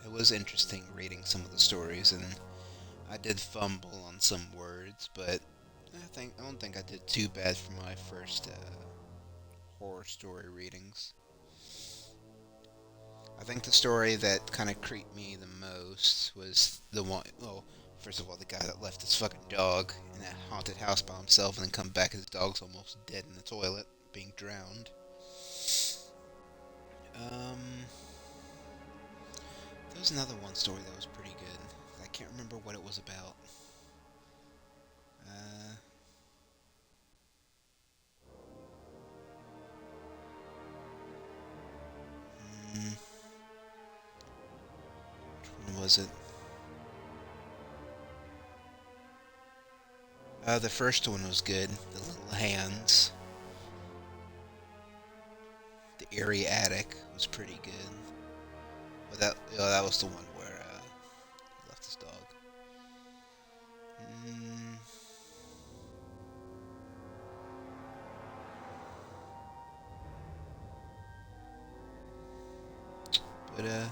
It was interesting reading some of the stories, and I did fumble on some words, but I don't think I did too bad for my first horror story readings. I think the story that kind of creeped me the most was the one. Well, first of all, the guy that left his fucking dog in that haunted house by himself, and then come back and his dog's almost dead in the toilet, being drowned. Um, there was another one story that was pretty good. I can't remember what it was about. Uh, which one was it? The first one was good. The little hands. The eerie attic was pretty good. But that was the one where he left his dog. Mm, but yeah.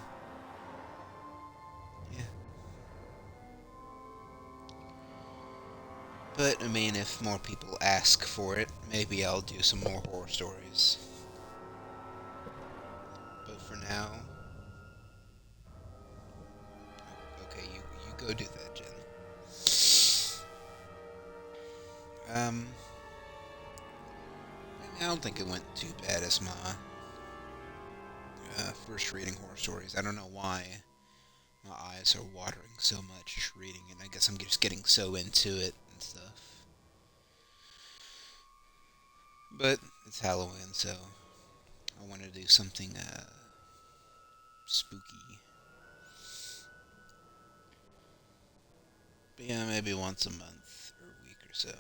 But I mean, if more people ask for it, maybe I'll do some more horror stories. But for now, okay, you go do that, Jen. Um, I don't think it went too bad as my first reading horror stories. I don't know why my eyes are watering so much reading it. I guess I'm just getting so into it and stuff. But it's Halloween, so I want to do something spooky. But yeah, maybe once a month or a week or so.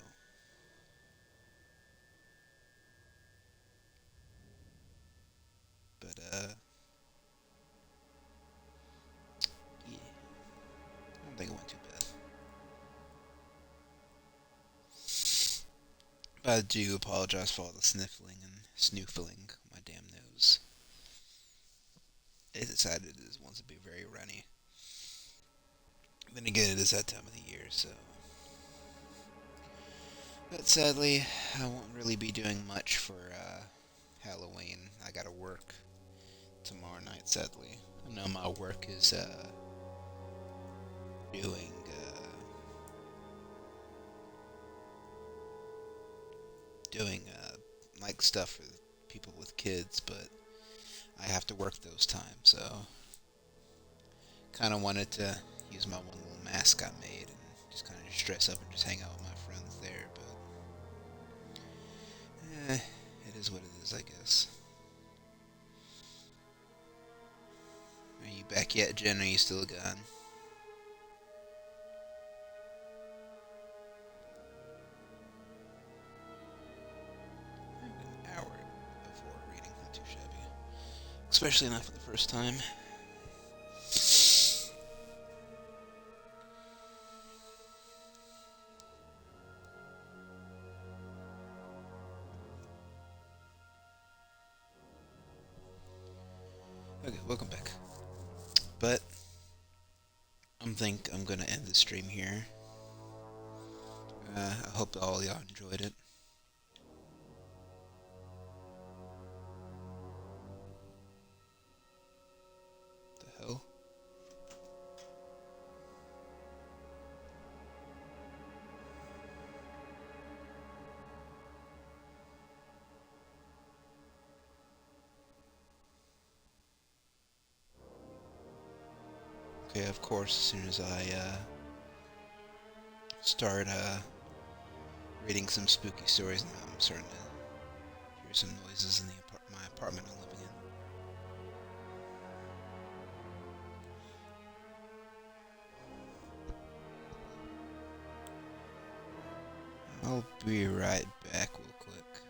But yeah, I don't think it went too bad. But I do apologize for all the sniffling and snoofling on my damn nose. It decided it wants to be very runny. Then again, it is that time of the year, so. But sadly, I won't really be doing much for Halloween. I gotta work tomorrow night, sadly. I know my work is doing like stuff for people with kids, but I have to work those times, so kind of wanted to use my one little mask I made and just kind of just dress up and just hang out with my friends there, but it is what it is, I guess. Are you back yet, Jen? Or are you still gone? An hour before reading, not too shabby. Especially not for the first time. Okay, welcome back. But I'm gonna end the stream here. I hope all y'all enjoyed it. The hell? Okay, of course, as soon as I start reading some spooky stories now, I'm starting to hear some noises in my apartment I'm living in. I'll be right back real quick.